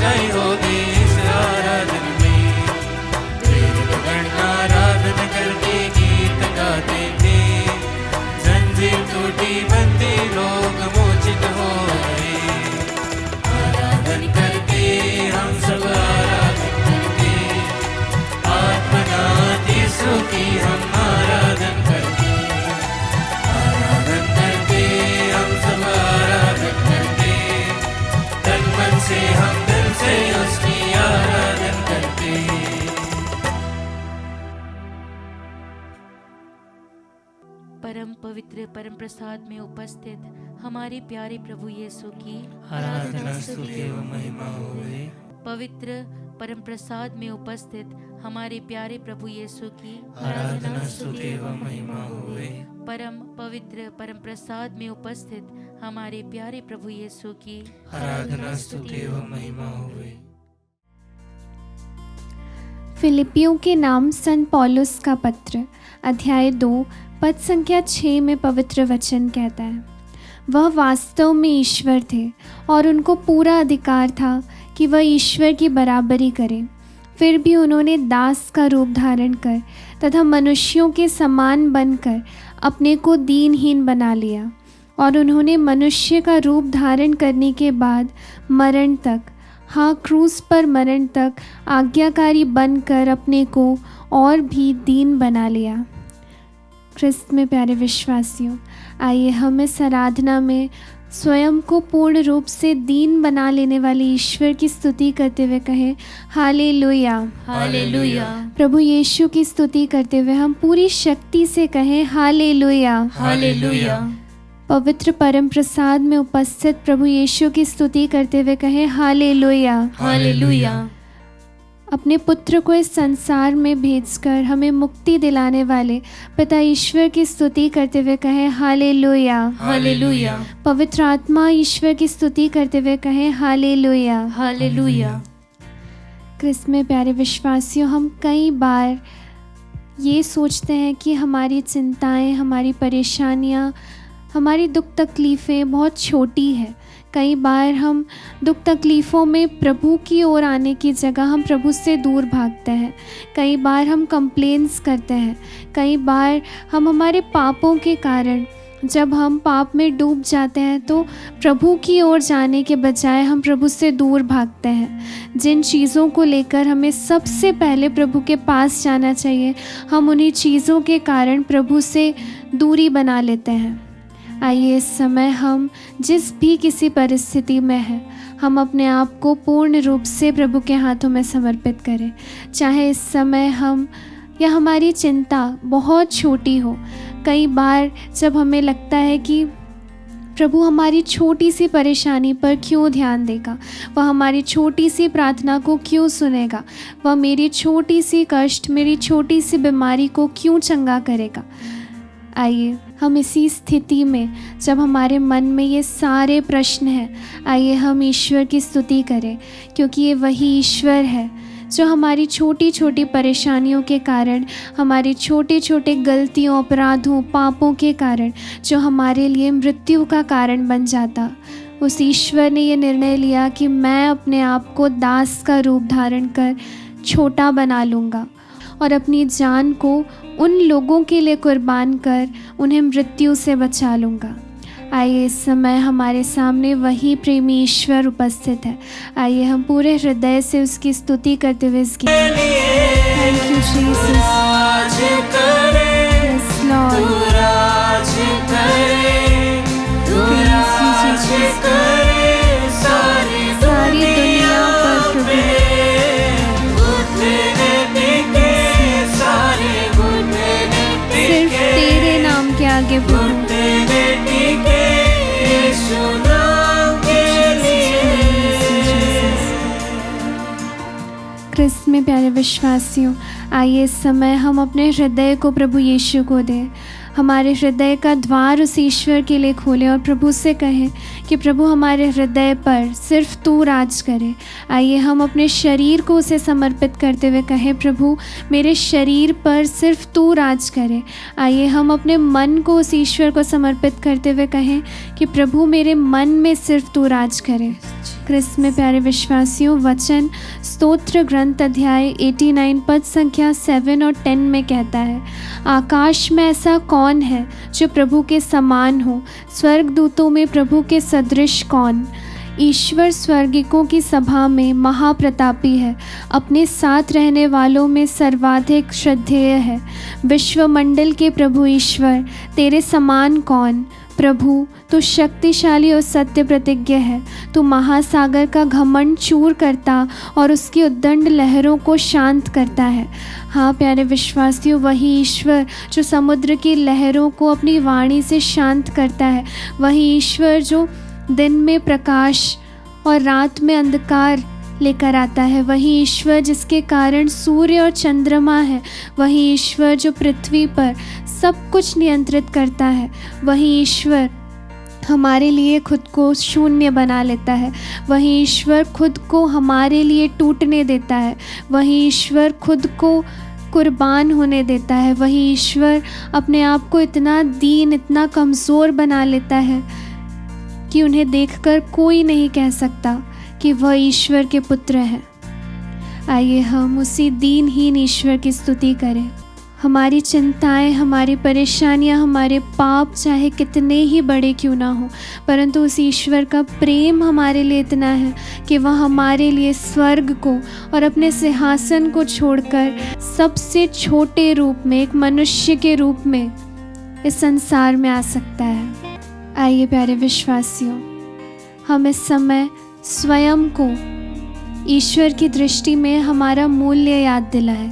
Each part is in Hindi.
लय होगी इस आराधन में। वेदगण आराधन करके गीत गाते थे, जंजीर टूटी बंदी लोग मोचित हो गए। आराधन करके हम सब आराधन करके, आत्मनाथ यीशु की हम आराधन करके, आराधन करके हम सब आराधन करके, तन मन से हम दिल से उसकी आराधन करके। परम पवित्र परम प्रसाद में उपस्थित हमारे प्यारे प्रभु यीशु की आराधना स्तुति एवं महिमा होवे। पवित्र परम प्रसाद में उपस्थित हमारे प्यारे प्रभु यीशु की आराधना स्तुति एवं महिमा होवे। परम पवित्र परम प्रसाद में उपस्थित हमारे प्यारे प्रभु यीशु की आराधना स्तुति एवं महिमा होवे। फिलिपियों के नाम संत पौलुस का पत्र, अध्याय 2 पद संख्या 6 में पवित्र वचन कहता है, वह वास्तव में ईश्वर थे और उनको पूरा अधिकार था कि वह ईश्वर की बराबरी करें। फिर भी उन्होंने दास का रूप धारण कर तथा मनुष्यों के समान बनकर अपने को दीनहीन बना लिया, और उन्होंने मनुष्य का रूप धारण करने के बाद मरण तक, हाँ क्रूस पर मरण तक आज्ञाकारी बनकर अपने को और भी दीन बना लिया। ख्रिस्त में प्यारे विश्वासियों, आइए हम इस आराधना में स्वयं को पूर्ण रूप से दीन बना लेने वाले ईश्वर की स्तुति करते हुए कहें, हालेलुया हालेलुया। प्रभु यीशु की स्तुति करते हुए हम पूरी शक्ति से कहें, हालेलुया हालेलुया। पवित्र परम प्रसाद में उपस्थित प्रभु यीशु की स्तुति करते हुए कहें, हालेलुया हालेलुया। अपने पुत्र को इस संसार में भेजकर हमें मुक्ति दिलाने वाले पिता ईश्वर की स्तुति करते हुए कहें, हालेलुया हालेलुया। पवित्र आत्मा ईश्वर की स्तुति करते हुए कहें, हालेलुया हालेलुया। ख्रिस्त में प्यारे विश्वासियों, हम कई बार ये सोचते हैं कि हमारी चिंताएं, हमारी परेशानियां, हमारी दुख तकलीफ़ें बहुत छोटी है। कई बार हम दुख तकलीफ़ों में प्रभु की ओर आने की जगह हम प्रभु से दूर भागते हैं। कई बार हम कंप्लेंट्स करते हैं। कई बार हम हमारे पापों के कारण जब हम पाप में डूब जाते हैं तो प्रभु की ओर जाने के बजाय हम प्रभु से दूर भागते हैं। जिन चीज़ों को लेकर हमें सबसे पहले प्रभु के पास जाना चाहिए, हम उन्हीं चीज़ों के कारण प्रभु से दूरी बना लेते हैं। आइए इस समय हम जिस भी किसी परिस्थिति में हैं, हम अपने आप को पूर्ण रूप से प्रभु के हाथों में समर्पित करें। चाहे इस समय हम या हमारी चिंता बहुत छोटी हो, कई बार जब हमें लगता है कि प्रभु हमारी छोटी सी परेशानी पर क्यों ध्यान देगा, वह हमारी छोटी सी प्रार्थना को क्यों सुनेगा, वह मेरी छोटी सी कष्ट, मेरी छोटी सी बीमारी को क्यों चंगा करेगा। आइए हम इसी स्थिति में, जब हमारे मन में ये सारे प्रश्न हैं, आइए हम ईश्वर की स्तुति करें, क्योंकि ये वही ईश्वर है जो हमारी छोटी छोटी परेशानियों के कारण, हमारी छोटे छोटे गलतियों, अपराधों, पापों के कारण जो हमारे लिए मृत्यु का कारण बन जाता, उस ईश्वर ने ये निर्णय लिया कि मैं अपने आप को दास का रूप धारण कर छोटा बना लूँगा और अपनी जान को उन लोगों के लिए कुर्बान कर उन्हें मृत्यु से बचा लूँगा। आइए इस समय हमारे सामने वही प्रेमी ईश्वर उपस्थित है। आइए हम पूरे हृदय से उसकी स्तुति करते हुए इस गीत, thank you Jesus, yes Lord, सारी दुनिया पर सिर्फ तेरे नाम के आगे प्रभु। ख्रिस्त में प्यारे विश्वासियों, आइए इस समय हम अपने हृदय को प्रभु यीशु को दें। हमारे हृदय का द्वार उस ईश्वर के लिए खोलें और प्रभु से कहें कि प्रभु हमारे हृदय पर सिर्फ तू राज करे। आइए हम अपने शरीर को उसे समर्पित करते हुए कहें, प्रभु मेरे शरीर पर सिर्फ तू राज करे। आइए हम अपने मन को उस ईश्वर को समर्पित करते हुए कहें कि प्रभु मेरे मन में सिर्फ तू राज करे। क्रिस्त में प्यारे विश्वासियों, वचन स्तोत्र ग्रंथ अध्याय 89 पद संख्या 7 और 10 में कहता है, आकाश में ऐसा कौन है जो प्रभु के समान हो, स्वर्गदूतों में प्रभु के सदृश कौन। ईश्वर स्वर्गिकों की सभा में महाप्रतापी है, अपने साथ रहने वालों में सर्वाधिक श्रद्धेय है। विश्वमंडल के प्रभु ईश्वर, तेरे समान कौन। प्रभु, तू शक्तिशाली और सत्य प्रतिज्ञ है। तू महासागर का घमंड चूर करता और उसकी उद्दंड लहरों को शांत करता है। हाँ प्यारे विश्वासियों, वही ईश्वर जो समुद्र की लहरों को अपनी वाणी से शांत करता है, वही ईश्वर जो दिन में प्रकाश और रात में अंधकार लेकर आता है, वही ईश्वर जिसके कारण सूर्य और चंद्रमा है, वही ईश्वर जो पृथ्वी पर सब कुछ नियंत्रित करता है, वही ईश्वर हमारे लिए खुद को शून्य बना लेता है, वही ईश्वर खुद को हमारे लिए टूटने देता है, वही ईश्वर खुद को कुर्बान होने देता है, वही ईश्वर अपने आप को इतना दीन, इतना कमज़ोर बना लेता है कि उन्हें देखकर कोई नहीं कह सकता कि वह ईश्वर के पुत्र हैं। आइए हम उसी दीनहीन ईश्वर की स्तुति करें। हमारी चिंताएं, हमारी परेशानियां, हमारे पाप चाहे कितने ही बड़े क्यों ना हो, परंतु उस ईश्वर का प्रेम हमारे लिए इतना है कि वह हमारे लिए स्वर्ग को और अपने सिंहासन को छोड़कर सबसे छोटे रूप में, एक मनुष्य के रूप में इस संसार में आ सकता है। आइए प्यारे विश्वासियों, हम इस समय स्वयं को ईश्वर की दृष्टि में हमारा मूल्य याद दिलाएं।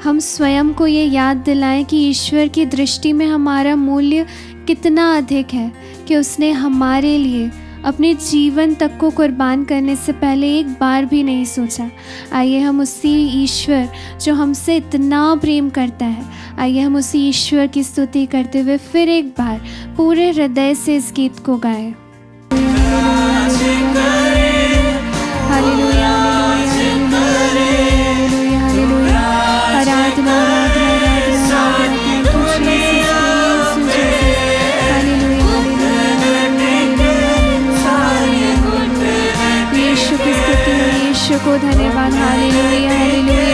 हम स्वयं को ये याद दिलाएं कि ईश्वर की दृष्टि में हमारा मूल्य कितना अधिक है कि उसने हमारे लिए अपने जीवन तक को कुर्बान करने से पहले एक बार भी नहीं सोचा। आइए हम उसी ईश्वर जो हमसे इतना प्रेम करता है, आइए हम उसी ईश्वर की स्तुति करते हुए फिर एक बार पूरे हृदय से इस गीत को गाएं। हालेलुया, आराधना, यीशु की स्तुति, यीशु को धन्यवाद। हालेलुया, हालेलुया,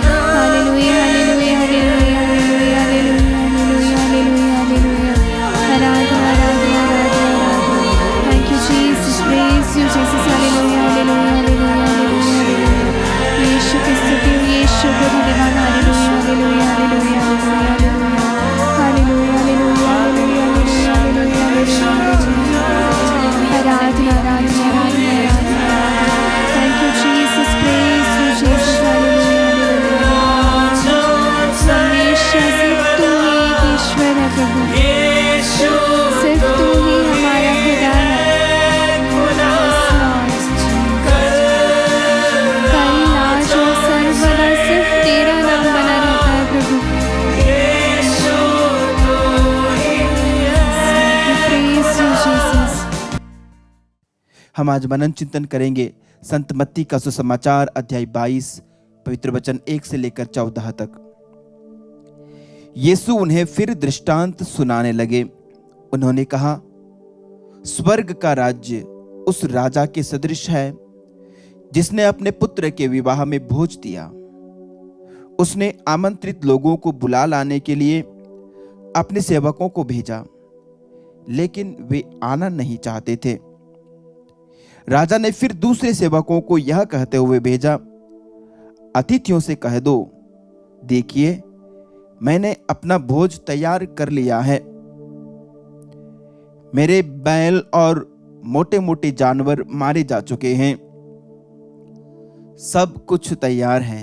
हालेलुया, हालेलुया, हालेलुया, हालेलुया, हालेलुया, हालेलुया, हालेलुया, आराधना, आराधना, आराधना। Thank you Jesus, praise you Jesus. हालेलुया, हालेलुया, हालेलुया, हालेलुया, यीशु की स्तुति, यीशु को धन्यवाद। हालेलुया, हालेलुया, हालेलुया, हालेलुया, हालेलुया, हालेलुया, हालेलुया, हालेलुया, हालेलुया, आराधना, आराधना, आराधना। Thank you Jesus, praise you Jesus. हालेलुया, हमेशा सिर्फ तू ही एक ईश्वर है प्रभु, सिर्फ तू ही हमारा खुदा है। कल, आज और सर्वदा सिर्फ तेरा नाम बना रहता है प्रभु। Praise you Jesus. हम आज मनन चिंतन करेंगे संत मत्ती का सुसमाचार अध्याय 22 पवित्र वचन 1 से लेकर 14 तक। यीशु उन्हें फिर दृष्टांत सुनाने लगे। उन्होंने कहा, स्वर्ग का राज्य उस राजा के सदृश है जिसने अपने पुत्र के विवाह में भोज दिया। उसने आमंत्रित लोगों को बुला लाने के लिए अपने सेवकों को भेजा, लेकिन वे आना नहीं चाहते थे। राजा ने फिर दूसरे सेवकों को यह कहते हुए भेजा, अतिथियों से कह दो, देखिए मैंने अपना भोज तैयार कर लिया है। मेरे बैल और मोटे मोटे जानवर मारे जा चुके हैं, सब कुछ तैयार है,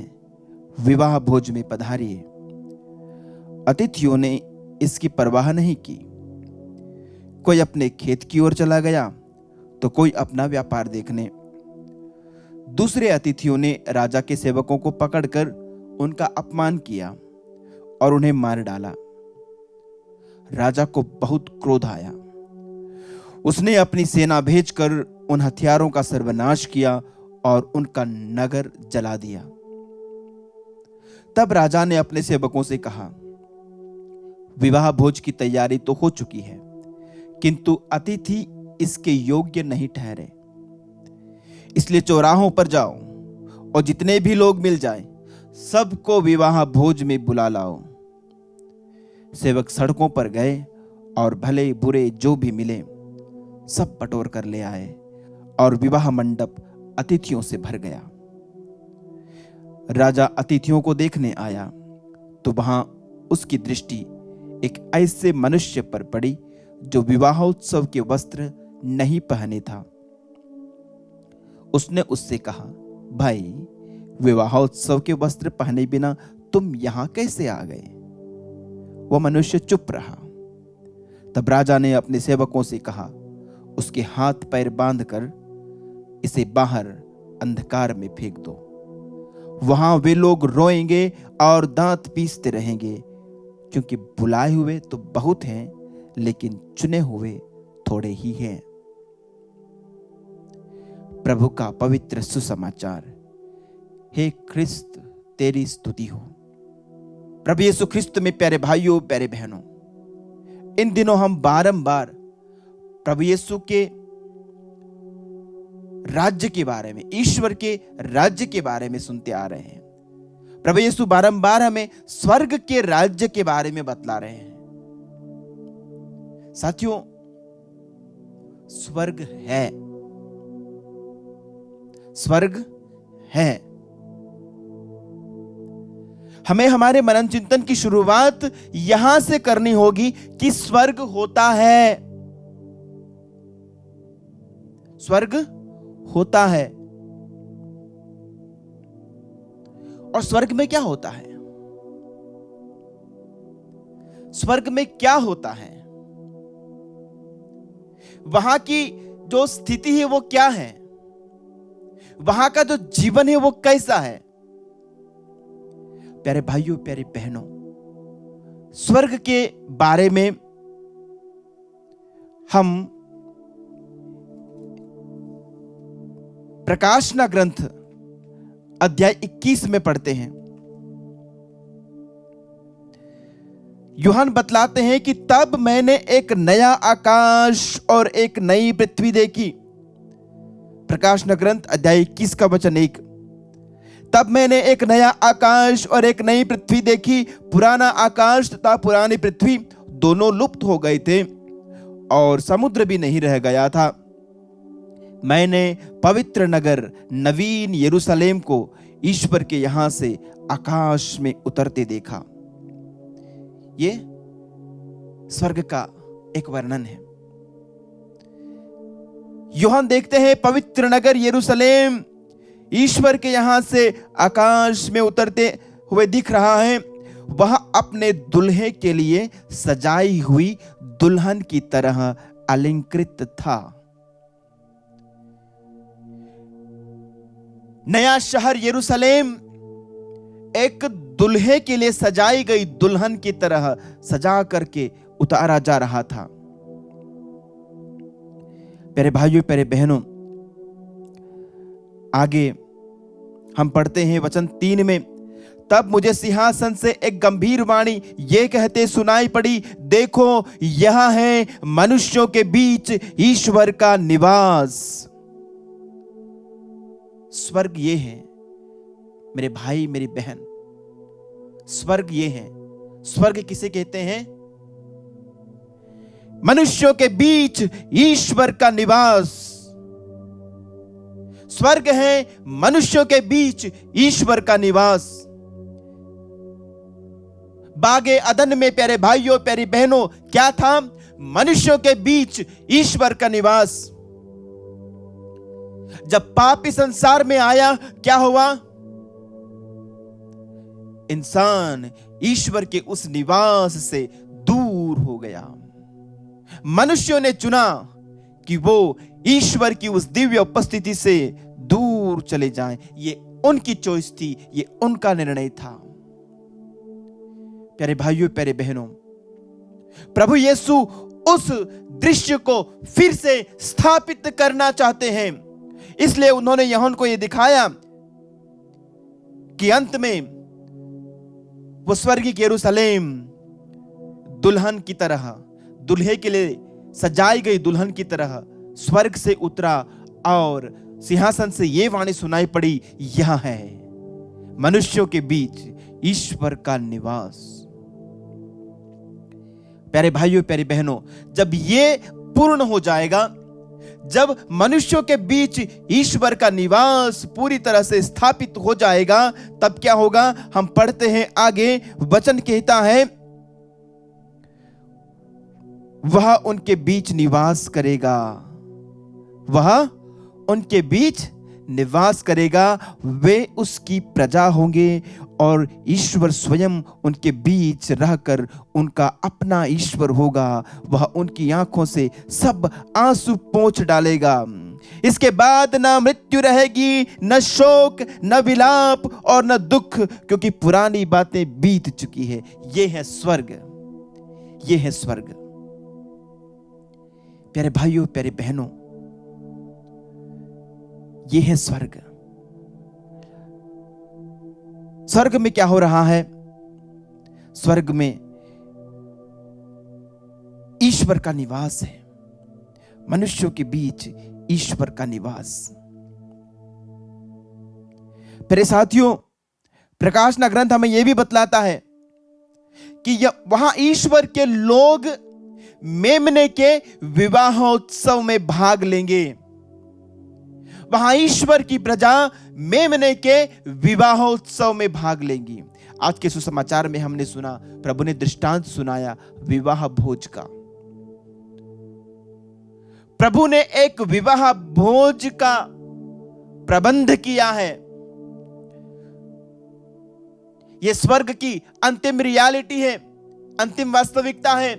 विवाह भोज में पधारिए। अतिथियों ने इसकी परवाह नहीं की। कोई अपने खेत की ओर चला गया तो कोई अपना व्यापार देखने। दूसरे अतिथियों ने राजा के सेवकों को पकड़कर उनका अपमान किया और उन्हें मार डाला। राजा को बहुत क्रोध आया। उसने अपनी सेना भेजकर उन हथियारों का सर्वनाश किया और उनका नगर जला दिया। तब राजा ने अपने सेवकों से कहा, विवाह भोज की तैयारी तो हो चुकी है, किंतु अतिथि इसके योग्य नहीं ठहरे। इसलिए चौराहों पर जाओ और जितने भी लोग मिल जाएं, सबको विवाह भोज में बुला लाओ। सेवक सड़कों पर गए और भले बुरे जो भी मिले सब बटोर कर ले आए, और विवाह मंडप अतिथियों से भर गया। राजा अतिथियों को देखने आया तो वहां उसकी दृष्टि एक ऐसे मनुष्य पर पड़ी जो विवाहोत्सव के वस्त्र नहीं पहने था। उसने उससे कहा, भाई, विवाहोत्सव के वस्त्र पहने बिना तुम यहां कैसे आ गए? वह मनुष्य चुप रहा। तब राजा ने अपने सेवकों से कहा, उसके हाथ पैर बांधकर इसे बाहर अंधकार में फेंक दो। वहां वे लोग रोएंगे और दांत पीसते रहेंगे, क्योंकि बुलाए हुए तो बहुत हैं, लेकिन चुने हुए थोड़े ही हैं। प्रभु का पवित्र सुसमाचार। हे ख्रिस्त, तेरी स्तुति हो। प्रभु यीशु ख्रिस्त में प्यारे भाइयों, प्यारे बहनों, इन दिनों हम बारंबार प्रभु यीशु के राज्य के बारे में, ईश्वर के राज्य के बारे में सुनते आ रहे हैं। प्रभु यीशु बारंबार हमें स्वर्ग के राज्य के बारे में बतला रहे हैं। साथियों, स्वर्ग है, स्वर्ग है। हमें हमारे मनन चिंतन की शुरुआत यहां से करनी होगी कि स्वर्ग होता है, स्वर्ग होता है। और स्वर्ग में क्या होता है? स्वर्ग में क्या होता है? वहां की जो स्थिति है वो क्या है? वहां का जो जीवन है वो कैसा है? प्यारे भाइयों, प्यारे बहनों, स्वर्ग के बारे में हम प्रकाशना ग्रंथ अध्याय 21 में पढ़ते हैं। यूहन्ना बतलाते हैं कि तब मैंने एक नया आकाश और एक नई पृथ्वी देखी। प्रकाशना ग्रंथ अध्याय 21 का वचन 1। तब मैंने एक नया आकाश और एक नई पृथ्वी देखी, पुराना आकाश तथा पुरानी पृथ्वी दोनों लुप्त हो गए थे और समुद्र भी नहीं रह गया था। मैंने पवित्र नगर नवीन यरूशलेम को ईश्वर के यहां से आकाश में उतरते देखा। ये स्वर्ग का एक वर्णन है। यूहन्ना देखते हैं पवित्र नगर यरूशलेम ईश्वर के यहां से आकाश में उतरते हुए दिख रहा है। वह अपने दुल्हे के लिए सजाई हुई दुल्हन की तरह अलंकृत था। नया शहर यरूशलेम एक दुल्हे के लिए सजाई गई दुल्हन की तरह सजा करके उतारा जा रहा था। प्यारे भाइयों, प्यारे बहनों, आगे हम पढ़ते हैं वचन 3 में, तब मुझे सिंहासन से एक गंभीर वाणी ये कहते सुनाई पड़ी, देखो यह है मनुष्यों के बीच ईश्वर का निवास। स्वर्ग ये है मेरे भाई, मेरी बहन, स्वर्ग ये है। स्वर्ग किसे कहते हैं? मनुष्यों के बीच ईश्वर का निवास। स्वर्ग है मनुष्यों के बीच ईश्वर का निवास। बागे अदन में प्यारे भाइयों, प्यारी बहनों, क्या था? मनुष्यों के बीच ईश्वर का निवास। जब पाप इस संसार में आया, क्या हुआ? इंसान ईश्वर के उस निवास से दूर हो गया। मनुष्यों ने चुना कि वो ईश्वर की उस दिव्य उपस्थिति से दूर चले जाएं। ये उनकी चॉइस थी, ये उनका निर्णय था। प्यारे भाइयों, प्यारे बहनों, प्रभु यीशु उस दृश्य को फिर से स्थापित करना चाहते हैं। इसलिए उन्होंने यूहन्ना को यह दिखाया कि अंत में वो स्वर्गीय यरूशलेम दुल्हन की तरह, दुल्हे के लिए सजाई गई दुल्हन की तरह स्वर्ग से उतरा और सिंहासन से ये वाणी सुनाई पड़ी, यह है मनुष्यों के बीच ईश्वर का निवास। प्यारे भाइयों, प्यारी बहनों, जब ये पूर्ण हो जाएगा, जब मनुष्यों के बीच ईश्वर का निवास पूरी तरह से स्थापित हो जाएगा, तब क्या होगा? हम पढ़ते हैं आगे, वचन कहता है वह उनके बीच निवास करेगा, वह उनके बीच निवास करेगा, वे उसकी प्रजा होंगे और ईश्वर स्वयं उनके बीच रहकर उनका अपना ईश्वर होगा। वह उनकी आंखों से सब आंसू पोंछ डालेगा। इसके बाद न मृत्यु रहेगी, न शोक, न विलाप और न दुख, क्योंकि पुरानी बातें बीत चुकी है। ये है स्वर्ग, ये है स्वर्ग। प्यारे भाइयों, प्यारे बहनों, ये है स्वर्ग। स्वर्ग में क्या हो रहा है? स्वर्ग में ईश्वर का निवास है, मनुष्यों के बीच ईश्वर का निवास। मेरे साथियों, प्रकाशना ग्रंथ हमें यह भी बतलाता है कि वहां ईश्वर के लोग मेमने के विवाहोत्सव में भाग लेंगे। वहां ईश्वर की प्रजा मेमने के विवाहोत्सव में भाग लेंगी। आज के सुसमाचार में हमने सुना, प्रभु ने दृष्टांत सुनाया विवाह भोज का। प्रभु ने एक विवाह भोज का प्रबंध किया है। यह स्वर्ग की अंतिम रियलिटी है, अंतिम वास्तविकता है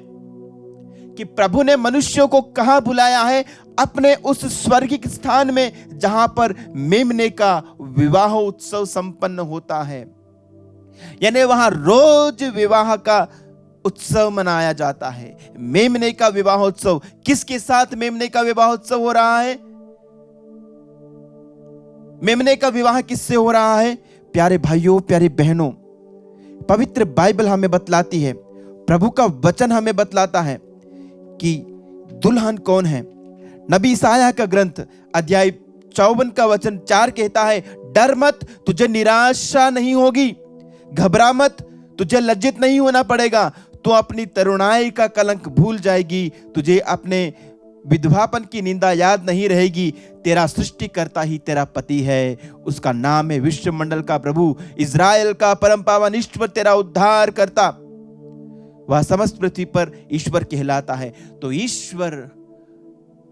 कि प्रभु ने मनुष्यों को कहां बुलाया है? अपने उस स्वर्गिक स्थान में जहां पर मेमने का विवाह उत्सव संपन्न होता है। यानी वहां रोज विवाह का उत्सव मनाया जाता है। मेमने का विवाह उत्सव, किसके साथ मेमने का विवाह उत्सव हो रहा है? मेमने का विवाह किससे हो रहा है? प्यारे भाइयों, प्यारी बहनों, पवित्र बाइबल हमें बतलाती है, प्रभु का वचन हमें बतलाता है कि दुल्हन कौन है। नबी ईसाया का ग्रंथ अध्याय 54 का वचन 4 कहता है, डर मत, तुझे निराशा नहीं होगी, घबरा मत, तुझे लज्जित नहीं होना पड़ेगा, तू अपनी तरुणाई का कलंक भूल जाएगी, तुझे अपने विधवापन की निंदा याद नहीं रहेगी। तेरा सृष्टिकर्ता ही तेरा पति है, उसका नाम है विश्वमंडल का प्रभु, इज़राइल का परम पावन ईश्वर तेरा उद्धार करता। वह समस्त पृथ्वी पर ईश्वर कहलाता है। तो ईश्वर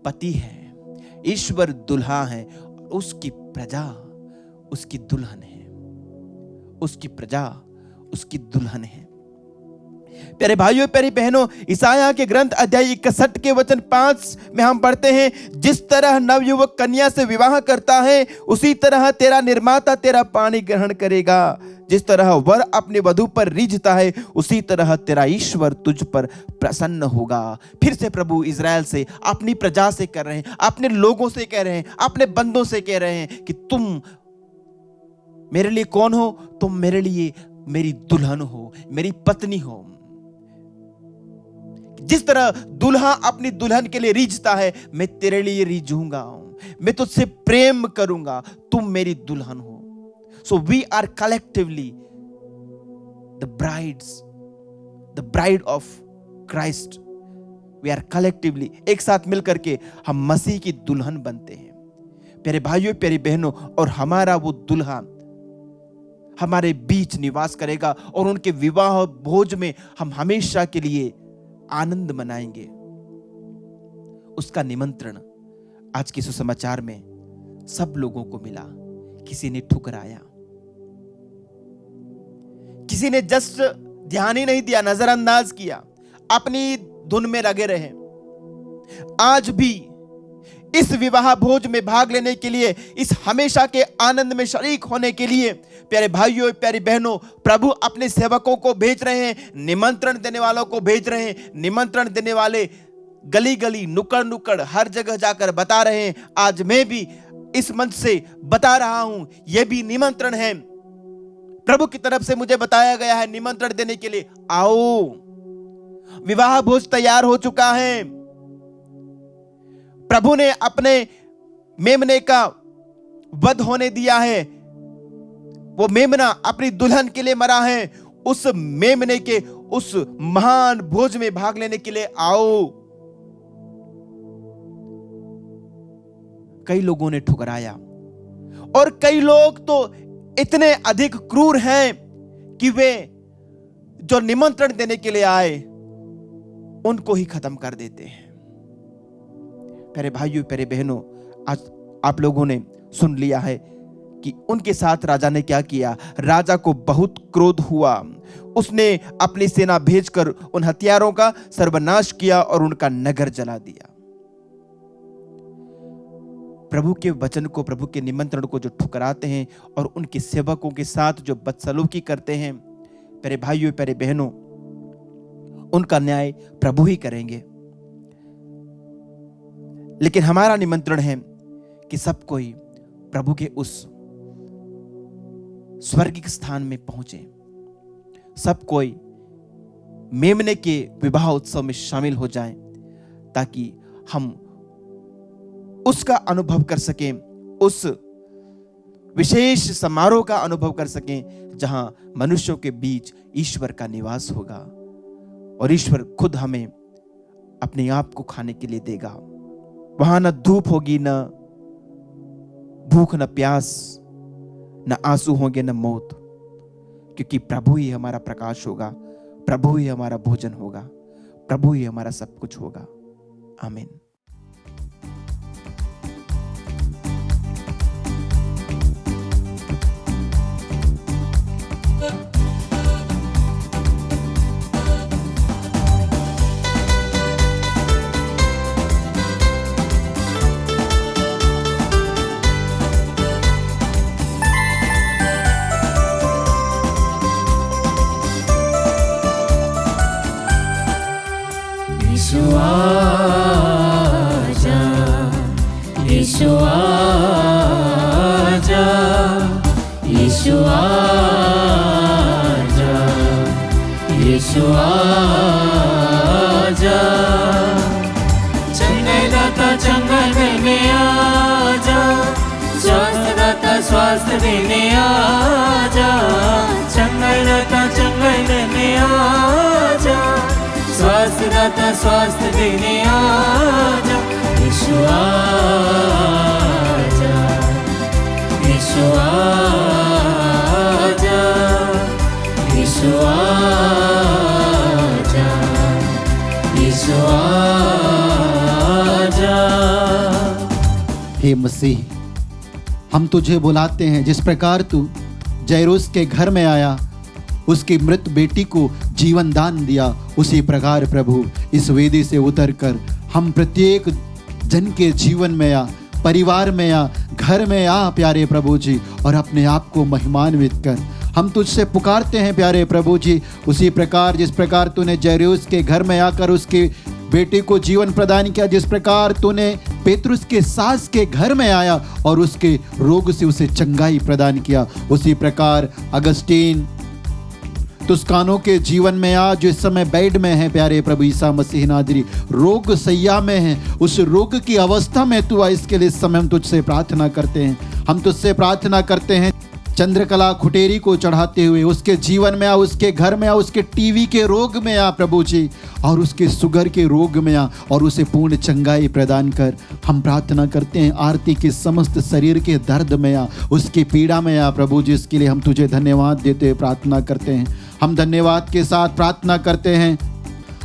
पति है, ईश्वर दुल्हा है, उसकी प्रजा उसकी दुल्हन है, उसकी प्रजा उसकी दुल्हन है। प्यारे भाइयों, प्यारी बहनों, ईसाया के ग्रंथ अध्याय 61 के वचन 5 में हम पढ़ते हैं, जिस तरह नवयुवक कन्या से विवाह करता है, उसी तरह तेरा निर्माता तेरा पानी ग्रहण करेगा। जिस तरह वर अपनी वधू पर रिझता है, उसी तरह तेरा ईश्वर तुझ पर प्रसन्न होगा। फिर से प्रभु इज़राइल से, अपनी प्रजा से कह रहे हैं, अपने लोगों से कह रहे हैं, अपने बंदों से कह रहे हैं कि तुम मेरे लिए कौन हो? तुम मेरे लिए मेरी दुल्हन हो, मेरी पत्नी हो। जिस तरह दुल्हा अपनी दुल्हन के लिए रिझता है, मैं तेरे लिए रिझूंगा, मैं तुझसे प्रेम करूंगा, तुम मेरी दुल्हन हो। So we are collectively the bride of Christ. We are collectively, एक साथ मिलकर के हम मसीह की दुल्हन बनते हैं। प्यारे भाइयों, प्यारी बहनों, और हमारा वो दुल्हा हमारे बीच निवास करेगा और उनके विवाह भोज में हम हमेशा के लिए आनंद मनाएंगे। उसका निमंत्रण आज के सुसमाचार में सब लोगों को मिला। किसी ने ठुकराया, किसी ने जस्ट ध्यान ही नहीं दिया, नजरअंदाज किया, अपनी धुन में लगे रहे। आज भी इस विवाह भोज में भाग लेने के लिए, इस हमेशा के आनंद में शरीक होने के लिए, प्यारे भाइयों, प्यारी बहनों, प्रभु अपने सेवकों को भेज रहे हैं, निमंत्रण देने वालों को भेज रहे हैं। निमंत्रण देने वाले गली गली, नुक्कड़ नुक्कड़, हर जगह जाकर बता रहे हैं। आज मैं भी इस मंच से बता रहा हूं, यह भी निमंत्रण है, प्रभु की तरफ से मुझे बताया गया है निमंत्रण देने के लिए। आओ, विवाह भोज तैयार हो चुका है। प्रभु ने अपने मेमने का वध होने दिया है, वो मेमना अपनी दुल्हन के लिए मरा है, उस मेमने के उस महान भोज में भाग लेने के लिए आओ। कई लोगों ने ठुकराया और कई लोग तो इतने अधिक क्रूर हैं कि वे जो निमंत्रण देने के लिए आए उनको ही खत्म कर देते हैं। प्यारे भाइयों, प्यारे बहनों, आज आप लोगों ने सुन लिया है कि उनके साथ राजा ने क्या किया। राजा को बहुत क्रोध हुआ, उसने अपनी सेना भेजकर उन हथियारों का सर्वनाश किया और उनका नगर जला दिया। प्रभु के वचन को, प्रभु के निमंत्रण को जो ठुकराते हैं और उनके सेवकों के साथ जो बदसलूकी करते हैं, प्यारे भाइयों, प्यारे बहनों, उनका न्याय प्रभु ही करेंगे। लेकिन हमारा निमंत्रण है कि सब कोई प्रभु के उस स्वर्गिक स्थान में पहुंचे, सब कोई मेमने के विवाह उत्सव में शामिल हो जाएं, ताकि हम उसका अनुभव कर सकें, उस विशेष समारोह का अनुभव कर सकें जहां मनुष्यों के बीच ईश्वर का निवास होगा और ईश्वर खुद हमें अपने आप को खाने के लिए देगा। वहां न धूप होगी, न भूख, न प्यास, न आंसू होंगे, न मौत, क्योंकि प्रभु ही हमारा प्रकाश होगा, प्रभु ही हमारा भोजन होगा, प्रभु ही हमारा सब कुछ होगा। आमीन। यीशु आजा, यीशु आजा, यीशु आजा, चंगलदाता चंगल देने आजा, स्वास्थ्यदाता स्वास्थ्य देने आजा, चंगलदाता चंगल देने आजा, स्वास्थ्यदाता स्वास्थ्य देने आजा। यीशु आजा, यीशु आजा, यीशु आजा, यीशु आजा। हे मसीह, हम तुझे बुलाते हैं। जिस प्रकार तू जैरूस के घर में आया, उसकी मृत बेटी को जीवन दान दिया, उसी प्रकार प्रभु इस वेदी से उतरकर हम प्रत्येक जन के जीवन में आ, परिवार में आ, घर में आ प्यारे प्रभु जी, और अपने आप को महिमान्वित कर। हम तुझसे पुकारते हैं प्यारे प्रभु जी, उसी प्रकार जिस प्रकार तूने जैरूस के घर में आकर उसकी बेटी को जीवन प्रदान किया, जिस प्रकार तूने पेतरुस के सास के घर में आया और उसके रोग से उसे चंगाई प्रदान किया, उसी प्रकार अगस्टीन तुस्कानों के जीवन में आज जो इस समय बेड में है प्यारे प्रभु ईसा मसीह नाजरी, रोग सैया में है, उस रोग की अवस्था में तू आ, इसके लिए इस समय हम तुझसे प्रार्थना करते हैं। हम तुझसे प्रार्थना करते हैं चंद्रकला खुटेरी को चढ़ाते हुए उसके जीवन में आ, उसके घर में आ, उसके टीवी के रोग में आ प्रभु जी, और उसके शुगर के रोग में आ और उसे पूर्ण चंगाई प्रदान कर। हम प्रार्थना करते हैं आरती के समस्त शरीर के दर्द में आ, उसकी पीड़ा में आ प्रभु जी, इसके लिए हम तुझे धन्यवाद देते हुए प्रार्थना करते हैं। हम धन्यवाद के साथ प्रार्थना करते हैं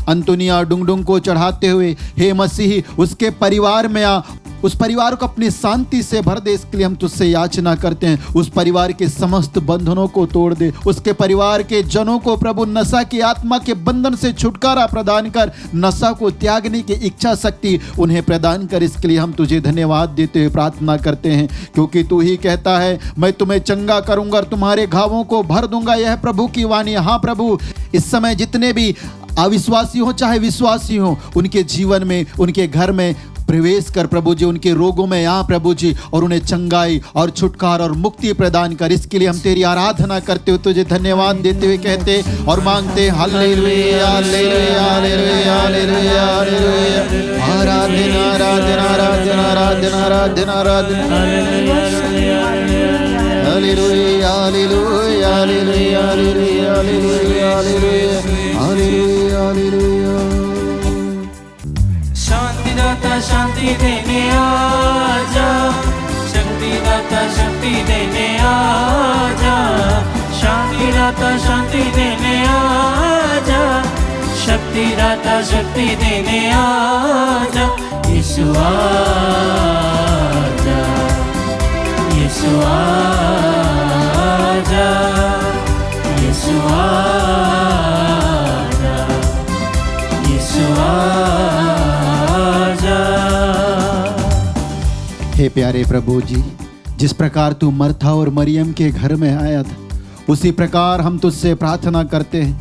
अंतुनिया डुंगडुंग को चढ़ाते हुए, हे मसीह उसके परिवार में आ, उस परिवार को अपनी शांति से भर दे, इसके लिए हम तुझसे याचना करते हैं। उस परिवार के समस्त बंधनों को तोड़ दे, उसके परिवार के जनों को प्रभु नशा की आत्मा के बंधन से छुटकारा प्रदान कर, नशा को त्यागने की इच्छा शक्ति उन्हें प्रदान कर। इसके लिए हम तुझे धन्यवाद देते हुए प्रार्थना करते हैं, क्योंकि तू ही कहता है मैं तुम्हें चंगा करूंगा और तुम्हारे घावों को भर दूंगा। यह प्रभु की वाणी। हाँ प्रभु, इस समय जितने भी अविश्वासी हो चाहे विश्वासी हो, उनके जीवन में, उनके घर में प्रवेश कर प्रभु जी, उनके रोगों में आ प्रभु जी, और उन्हें चंगाई और छुटकारा और मुक्ति प्रदान कर। इसके लिए हम तेरी आराधना करते हुए तुझे धन्यवाद देते हुए कहते और मांगते हालेलुया हालेलुया हालेलुया हालेलुया हालेलुया। आराधना आराधना आराधना आराधना आराधना आराधना। हालेलुया हालेलुया हालेलुया हालेलुया हालेलुया हालेलुया हालेलुया। शांतिदाता शांति देने आजा, शक्तिदाता शक्ति देने आजा, शांतिदाता शांति देने आजा, शक्तिदाता शक्ति देने आजा, यीशु आजा, यीशु आजा, यीशु आजा, यीशु आजा। हे प्यारे प्रभु जी, जिस प्रकार तू मर्था और मरियम के घर में आया था, उसी प्रकार हम तुझसे प्रार्थना करते हैं,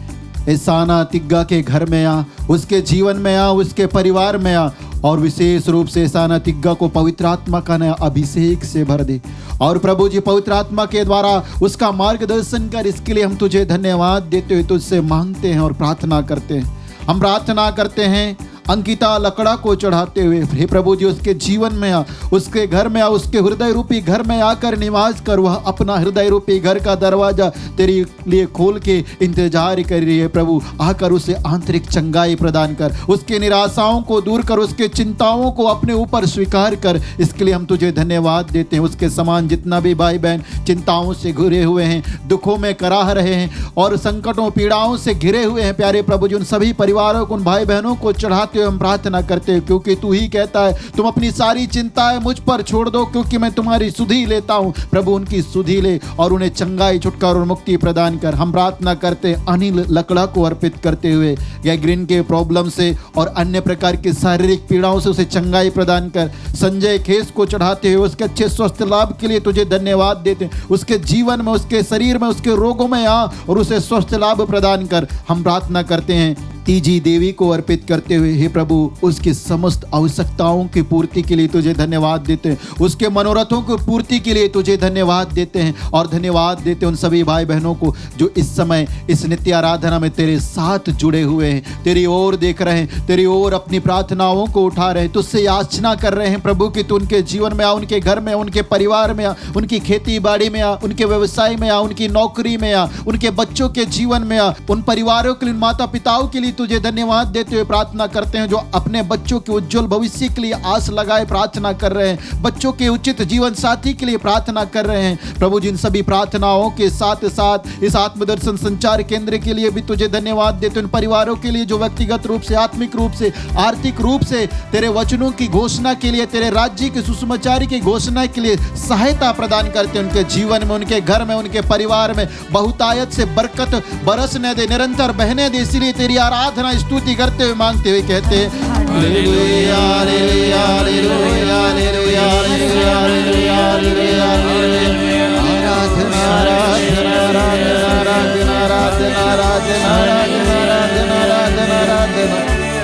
एसाना तिग्गा के घर में आ, उसके जीवन में आ, उसके परिवार में आ, और विशेष रूप से एसाना तिग्गा को पवित्र आत्मा का नया अभिषेक से भर दे। और प्रभु जी पवित्र आत्मा के द्वारा उसका मार्गदर्शन कर, इसके लिए हम तुझे धन्यवाद देते हुए तुझसे मांगते हैं और प्रार्थना करते हैं। हम प्रार्थना करते हैं अंकिता लकड़ा को चढ़ाते हुए, हे प्रभु जी उसके जीवन में आ, उसके घर में आ, उसके हृदय रूपी घर में आकर निवास कर। वह अपना हृदय रूपी घर का दरवाजा तेरे लिए खोल के इंतजार कर रही है। प्रभु आकर उसे आंतरिक चंगाई प्रदान कर, उसके निराशाओं को दूर कर, उसके चिंताओं को अपने ऊपर स्वीकार कर। इसके लिए हम तुझे धन्यवाद देते हैं। उसके समान जितना भी भाई बहन चिंताओं से घिरे हुए हैं, दुखों में कराह रहे हैं और संकटों पीड़ाओं से घिरे हुए हैं, प्यारे प्रभु जी उन सभी परिवारों को, उन भाई बहनों को चढ़ाते हम प्रार्थना करते हैं, क्योंकि तू ही कहता है तुम अपनी सारी चिंताएं मुझ पर छोड़ दो क्योंकि मैं तुम्हारी सुधि लेता हूं। प्रभु उनकी सुधि ले और उन्हें चंगाई, छुटकारा और मुक्ति प्रदान कर। हम प्रार्थना करते हैं अनिल लकड़ा को अर्पित करते हुए, गैंग्रीन के प्रॉब्लम से और अन्य प्रकार की शारीरिक पीड़ाओं से उसे चंगाई प्रदान कर। संजय खेस को चढ़ाते हुए उसके अच्छे स्वस्थ लाभ के लिए तुझे धन्यवाद देते हैं। उसके जीवन में, उसके शरीर में, उसके रोगों में आ और उसे स्वस्थ लाभ प्रदान कर। हम प्रार्थना करते हैं तीजी देवी को अर्पित करते हुए, हे प्रभु उसकी समस्त आवश्यकताओं की पूर्ति के लिए तुझे धन्यवाद देते हैं, उसके मनोरथों की पूर्ति के लिए तुझे धन्यवाद देते हैं। और धन्यवाद देते हैं उन सभी भाई बहनों को जो इस समय इस नित्य आराधना में तेरे साथ जुड़े हुए हैं, तेरी ओर देख रहे हैं, तेरी ओर अपनी प्रार्थनाओं को उठा रहे हैं, तुझसे याचना कर रहे हैं प्रभु कि तू उनके जीवन में आ, उनके घर में, उनके परिवार में आ, उनकी खेती बाड़ी में आ, उनके व्यवसाय में आ, उनकी नौकरी में आ, उनके बच्चों के जीवन में आ। उन परिवारों के लिए, माता पिताओं के लिए तुझे धन्यवाद देते हुए प्रार्थना करते हैं जो अपने बच्चों के उज्जवल भविष्य के लिए आस लगाए प्रार्थना कर रहे हैं, बच्चों के उचित जीवन साथी के लिए प्रार्थना कर रहे हैं। प्रभु जिन सभी प्रार्थनाओं के साथ साथ इस आत्मदर्शन संचार केंद्र के लिए भी तुझे धन्यवाद देते हैं। उन परिवारों के लिए जो व्यक्तिगत रूप से, आत्मिक रूप से, आर्थिक रूप से तेरे वचनों की घोषणा के लिए, तेरे राज्य के सुसमाचार की घोषणा के लिए सहायता प्रदान करते हैं। उनके जीवन में, उनके घर में, उनके परिवार में बहुतायत से बरकत बरसने दे, निरंतर बहने दे। इसलिए तेरी आराधना स्तुति करते हुए, मांगते हुए कहते हैं हालेलुया हालेलुया हालेलुया हालेलुया हालेलुया हालेलुया हालेलुया। आराधना आराधना आराधना आराधना आराधना आराधना आराधना आराधना आराधना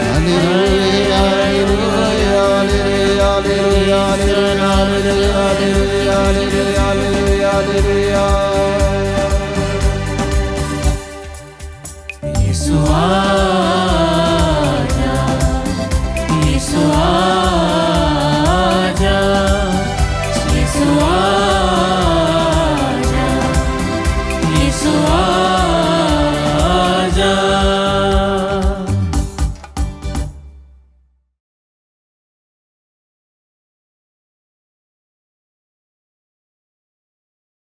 हालेलुया हालेलुया हालेलुया हालेलुया हालेलुया हालेलुया हालेलुया हालेलुया हालेलुया। यीशु आजा, यीशु आजा, यीशु आजा।